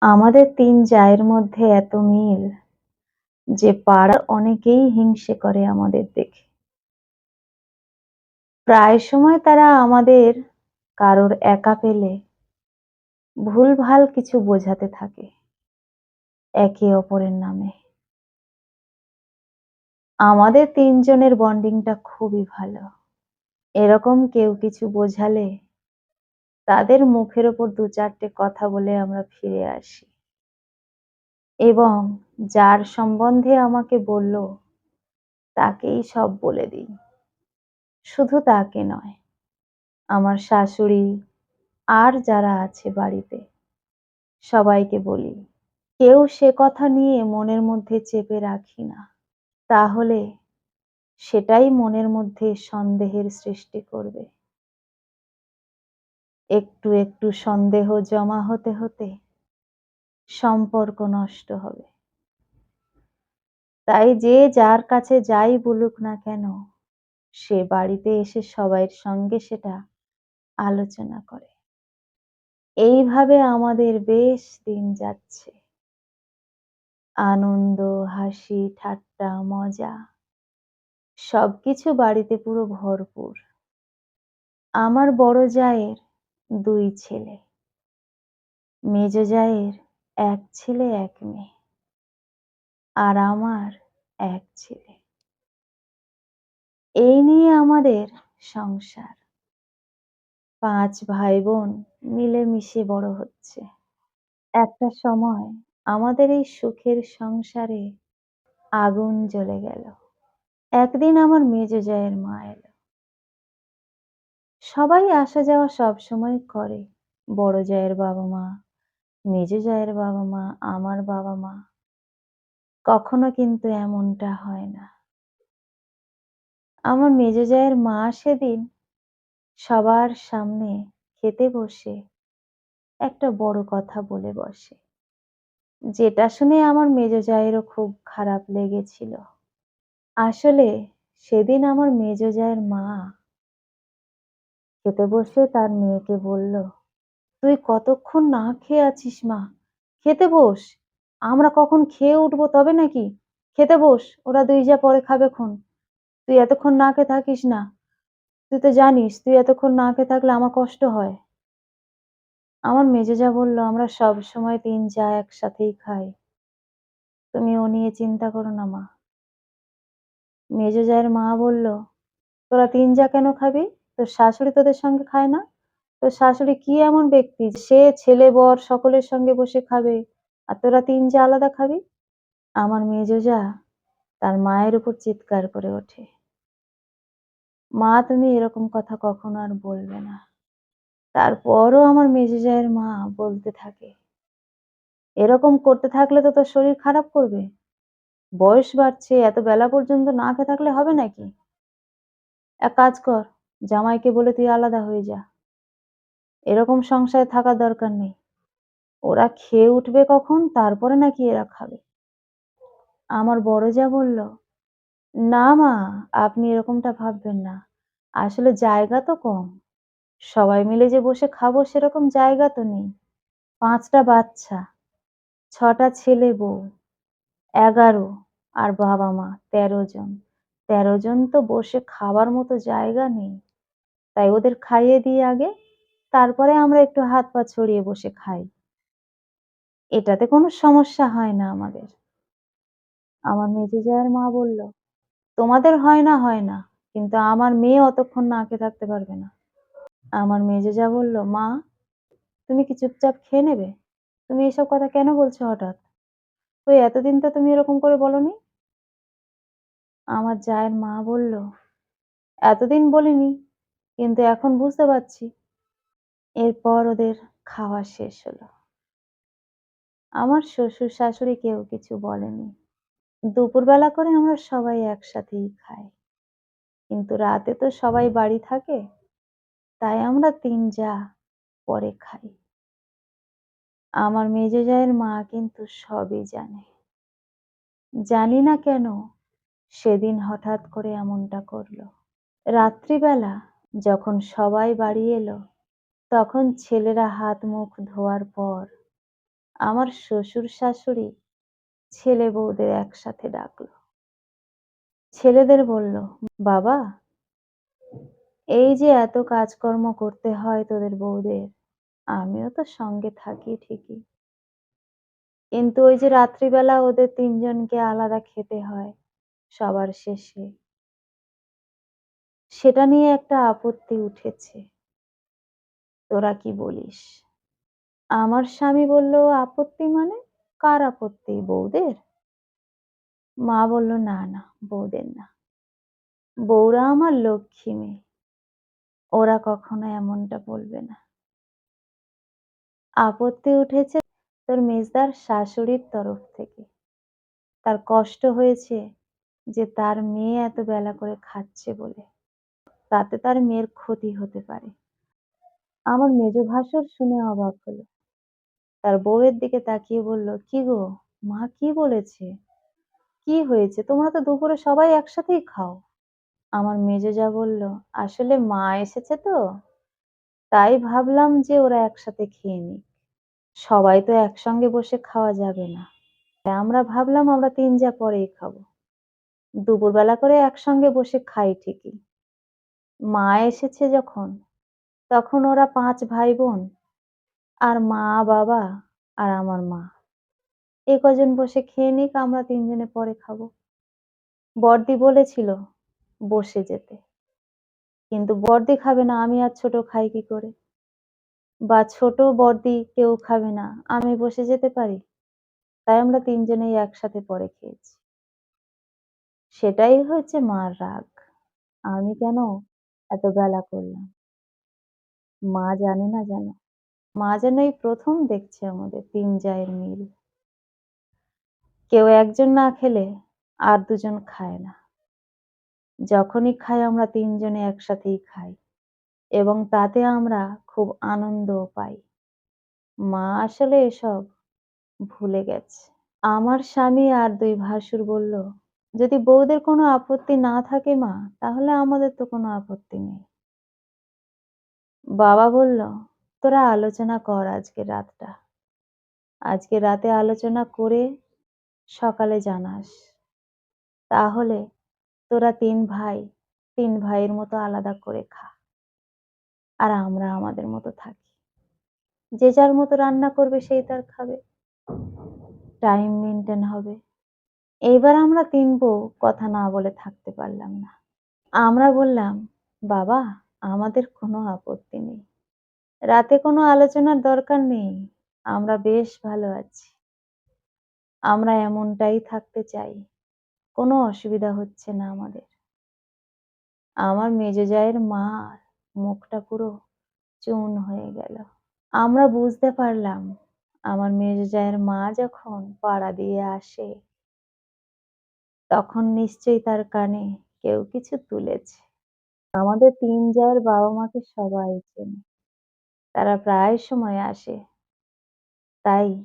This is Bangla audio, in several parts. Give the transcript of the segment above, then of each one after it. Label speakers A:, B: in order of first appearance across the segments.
A: আমাদের ৩ জায়ের মধ্যে এত মিল যে পাড়ার অনেকেই হিংসে করে আমাদের দেখে। প্রায় সময় তারা আমাদের কারোর একা পেলে ভুলভাল কিছু বোঝাতে থাকে একে অপরের নামে। আমাদের ৩ জনের বন্ডিংটা খুবই ভালো। এরকম কেউ কিছু বোঝালে তাদের মুখের ওপর ২-৪ টে কথা বলে আমরা ফিরে আসি এবং যার সম্বন্ধে আমাকে বলল তাকেই সব বলে দিই। শুধু তাকে নয়, আমার শাশুড়ি আর যারা আছে বাড়িতে সবাইকে বলি। কেউ সে কথা নিয়ে মনের মধ্যে চেপে রাখি না। তাহলে সেটাই মনের মধ্যে সন্দেহের সৃষ্টি করবে। একটু একটু সন্দেহ জমা হতে হতে সম্পর্ক নষ্ট হবে। তাই যে যার কাছে যাই বলুক না কেন, সে বাড়িতে এসে সবাইয়ের সঙ্গে সেটা আলোচনা করে। এইভাবে আমাদের বেশ দিন যাচ্ছে। আনন্দ, হাসি, ঠাট্টা, মজা সবকিছু বাড়িতে পুরো ভরপুর। আমার বড় জায়ের ২ ছেলে, মেজ জায়ের ১ ছেলে ১ মেয়ে। আর আমার ১ ছেলে। এই নিয়ে আমাদের সংসার। ৫ ভাই-বোন মিলেমিশে বড় হচ্ছে। একটা সময় আমাদের এই সুখের সংসারে আগুন জ্বলে গেল। একদিন আমার মেজ জায়ের মা এলো। সবাই আসা যাওয়া সবসময় করে। বড় জায়ের বাবা-মা, মেজ জায়ের বাবা-মা, আমার বাবা-মা। কখনো কিন্তু এমনটা হয় না। আমার মেজ জায়ের মা সেদিন সবার সামনে খেতে বসে একটা বড় কথা বলে বসে। যেটা শুনে আমার মেজ জায়েরও খুব খারাপ লেগেছিল। আসলে সেদিন আমার মেজ জায়ের মা খেতে বসে তার মেয়েকে বলল, "তুই কতক্ষণ না খেয়ে আছিস মা? খেতে বস। আমরা কখন খেয়ে উঠবো তবে নাকি? খেতে বস। ওরা ২ যা পরে খাবেখন। তুই এতক্ষণ না খেয়ে থাকিস না। তুই তো জানিস তুই এতক্ষণ না খেয়ে থাকলে আমার কষ্ট হয়।" আমার মেজো জা বলল, "আমরা সবসময় ৩ জা একসাথেই খাই। তুমি ও নিয়ে চিন্তা করো না মা।" মেজো জায়ের মা বলল, "তোরা ৩ জা কেন খাবি? তোর শাশুড়ি তোদের সঙ্গে খায় না? তোর শাশুড়ি কি এমন ব্যক্তি সে ছেলে বর সকলের সঙ্গে বসে খাবে আর তোরা ৩ জা আলাদা খাবি?" আমার মেজো জা তার মায়ের উপর চিৎকার করে ওঠে, "মা তুমি এরকম কথা কখনো আর বলবে না।" তারপরও আমার মেজো জায়ের মা বলতে থাকে, "এরকম করতে থাকলে তো তোর শরীর খারাপ করবে। বয়স বাড়ছে, এত বেলা পর্যন্ত না খেয়ে থাকলে হবে নাকি? এক কাজ কর, জামাইকে বলে তুই আলাদা হয়ে যা। এরকম সংসারে থাকার দরকার নেই। ওরা খেয়ে উঠবে কখন তারপরে নাকি এরা খাবে।" আমার বড় জা বলল, "না মা, আপনি এরকমটা ভাববেন না। আসলে জায়গা তো কম। সবাই মিলে যে বসে খাবো সেরকম জায়গা তো নেই। ৫ টা বাচ্চা, ৬ টা ছেলে বউ, ১১ আর বাবা-মা ১৩ জন। ১৩ জন তো বসে খাবার মতো জায়গা নেই। তাই ওদের খাইয়ে দিই আগে, তারপরে আমরা একটু হাত পা ছড়িয়ে বসে খাই। এটাতে কোনো সমস্যা হয় না আমাদের।" আমার মেজো জায়ের মা বলল, "তোমাদের হয় না, কিন্তু আমার মেয়ে অতক্ষণ না খেয়ে থাকতে পারবে না।" আমার মেজো জা বলল, "মা, তুমি কি চুপচাপ খেয়ে নেবে? তুমি এসব কথা কেন বলছো হঠাৎ? কই এতদিন তো তুমি এরকম করে বলোনি?" আমার জায়ের মা বলল, "এতদিন বলিনি, কিন্তু এখন বুঝতে পারছি।" এরপর ওদের খাওয়া শেষ হলো। আমার শ্বশুর-শাশুড়ি কেউ কিছু বলেনি। দুপুরবেলা করে আমরা সবাই একসাথেই খাই। কিন্তু রাতে তো সবাই বাড়ি থাকে, তাই আমরা ৩ জা পরে খাই। আমার মেজো জায়ের মা কিন্তু সবই জানে। জানি না কেন সেদিন হঠাৎ করে এমনটা করলো। রাত্রিবেলা যখন সবাই বাড়ি এলো, তখন ছেলেরা হাত মুখ ধোয়ার পর আমার শ্বশুর-শাশুড়ি ছেলে বউদের একসাথে ডাকলো। ছেলেদের বলল, "বাবা, এই যে এত কাজকর্ম করতে হয় তোদের বউদের, আমিও তো সঙ্গে থাকি ঠিকই। কিন্তু ওই যে রাত্রিবেলা ওদের ৩ জনকে আলাদা খেতে হয় সবার শেষে, সেটা নিয়ে একটা আপত্তি উঠেছে। তোরা কি বলিস?" আমার স্বামী বলল, "আপত্তি মানে? কার আপত্তি? বউদের?" মা বলল, "না, না, বউদের না। বউরা আমার লক্ষ্মী মেয়ে। ওরা কখনো এমনটা বলবে না। আপত্তি উঠেছে তোর মেজদার শাশুড়ির তরফ থেকে। তার কষ্ট হয়েছে যে তার মেয়ে এত বেলা করে খাচ্ছে বলে। তাতে তার মেয়ের ক্ষতি হতে পারে।" আমার মেজ ভাসুর শুনে অবাক হলো। তার বউয়ের দিকে তাকিয়ে বলল, "কি গো, মা কি বলেছে? কি হয়েছে? তোমরা তো দুপুরে সবাই একসাথেই খাও।" আমার মেজো বলল, "আসলে মা এসেছে তো, তাই ভাবলাম যে ওরা একসাথে খেয়ে নিক। সবাই তো একসঙ্গে বসে খাওয়া যাবে না। তাই আমরা ভাবলাম আমরা ৩ জা পরেই খাবো। দুপুরবেলা করে একসঙ্গে বসে খাই ঠিকই। মা এসেছে যখন, তখন ওরা ৫ ভাই-বোন আর মা, বাবা আর আমার মা। এ কজন বসে খেয়ে নিক, আমরা ৩ জনে পরে খাবো।" বড়দি বলেছিল বসে যেতে। কিন্তু বড়দি খাবে না, আমি আর ছোট খাই কি করে? বা ছোট বড়দি কেউ খাবে না, আমি বসে যেতে পারি? তাই আমরা ৩ জনেই একসাথে পরে খেয়েছি। সেটাই হয়েছে মার রাগ। আমি কেন এত বেলা করলাম? মা জানে না যেন। মা যেন এই ১ম দেখছে আমাদের ৩ জায়ের মিল। কেউ একজন না খেলে আর দুজন খায় না। যখনই খাই আমরা ৩ জনে একসাথেই খাই এবং তাতে আমরা খুব আনন্দও পাই। মা আসলে এসব ভুলে গেছে। আমার স্বামী আর ২ ভাসুর বলল, "যদি বউদের কোনো আপত্তি না থাকে মা, তাহলে আমাদের তো কোনো আপত্তি নেই।" বাবা বলল, "তোরা আলোচনা কর আজকের রাতটা। আজকে রাতে আলোচনা করে সকালে জানাস। তাহলে তোরা ৩ ভাই, ৩ ভাইয়ের মতো আলাদা করে খা। আর আমরা আমাদের মতো থাকি। যে যার মতো রান্না করবে সেই তার খাবে। টাইম মেইনটেইন হবে।" এইবার আমরা ৩ বউ কথা না বলে থাকতে পারলাম না। আমরা বললাম, "বাবা, আমাদের কোনো আপত্তি নেই। রাতে কোনো আলোচনার দরকার নেই। আমরা বেশ ভালো আছি। আমরা এমনটাই থাকতে চাই। কোনো অসুবিধা হচ্ছে না আমাদের।" আমার মেজো জায়ের মার মুখটা পুরো চুন হয়ে গেল। আমরা বুঝতে পারলাম আমার মেজো জায়ের মা যখন পাড়া দিয়ে আসে, তখন নিশ্চয়ই তার কানে কেউ কিছু তুলেছে। আমাদের ৩ জায়ের বাবা-মাকে সবাই চেনে। তারা প্রায় সময় আসে। তাই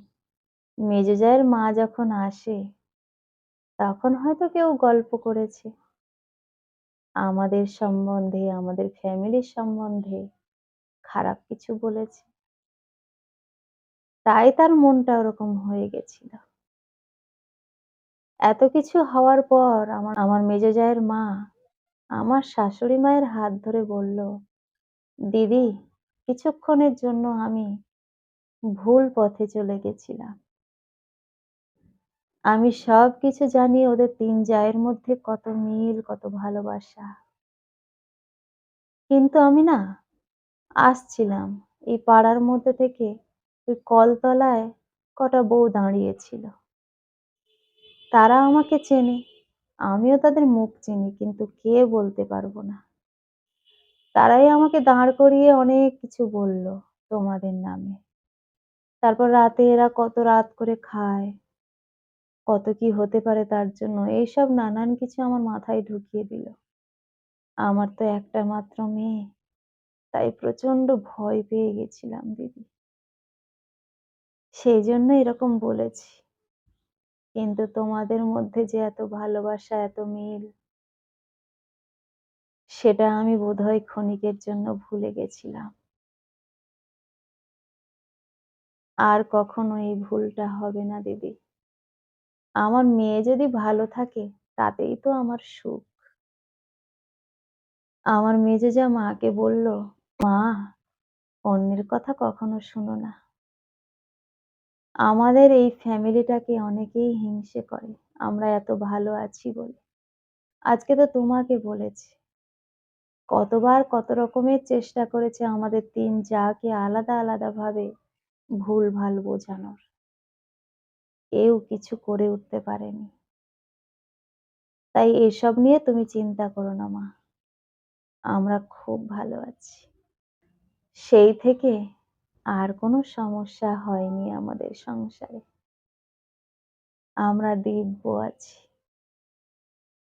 A: মেজো জায়ের মা যখন আসে, তখন হয়তো কেউ গল্প করেছে আমাদের সম্বন্ধে, আমাদের ফ্যামিলির সম্বন্ধে খারাপ কিছু বলেছে। তাই তার মনটা ওরকম হয়ে গেছিল। এত কিছু হওয়ার পর আমার মেজো জায়ের মা আমার শাশুড়ি মায়ের হাত ধরে বলল, "দিদি, কিছুক্ষণের জন্য আমি ভুল পথে চলে গেছিলাম। আমি সবকিছু জানি ওদের ৩ জায়ের মধ্যে কত মিল, কত ভালোবাসা। কিন্তু আমি না আসছিলাম, এই পাড়ার মধ্যে থেকে ওই কলতলায় কটা বউ দাঁড়িয়ে ছিল। তারা আমাকে চেনে, আমিও তাদের মুখ চিনি, কিন্তু কে বলতে পারবো না। তারাই আমাকে দাঁড় করিয়ে অনেক কিছু বলল তোমাদের নামে। তারপর রাতে এরা কত রাত করে খায়, কত কি হতে পারে তার জন্য এইসব নানান কিছু আমার মাথায় ঢুকিয়ে দিল। আমার তো একটা মাত্র মেয়ে, তাই প্রচন্ড ভয় পেয়ে গেছিলাম দিদি। সেইজন্য এরকম বলেছি। কিন্তু তোমাদের মধ্যে যে এত ভালোবাসা, এত মিল, সেটা আমি বোধহয় ক্ষণিকের জন্য ভুলে গেছিলাম। আর কখনো এই ভুলটা হবে না দিদি। আমার মেয়ে যদি ভালো থাকে তাতেই তো আমার সুখ। আমার মেজো মাকে বলল, "মা, অন্যের কথা কখনো শোনো না। আমাদের এই ফ্যামিলিটাকে অনেকেই হিংসে করে। আমরা এত ভালো আছি বলে। আজকে তো তোমাকে বলেছি। কতবার কত রকমের চেষ্টা করেছে আমাদের ৩ জাকে আলাদা, আলাদা ভাবে ভুলভাল বোঝানোর। কেউ কিছু করে উঠতে পারেনি। তাই এসব নিয়ে তুমি চিন্তা করো না মা। আমরা খুব ভালো আছি।" সেই থেকে আর কোনো সমস্যা হয়নি আমাদের সংসারে। আমরা দিব্য আছি।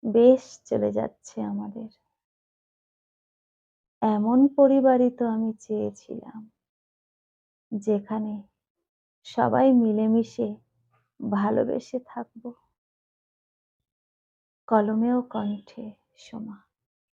A: বেশ চলে যাচ্ছে আমাদের। এমন পরিবারই তো আমি চেয়েছিলাম, যেখানে সবাই মিলেমিশে ভালোবেসে থাকবো। কলমে ও কণ্ঠে সোমা।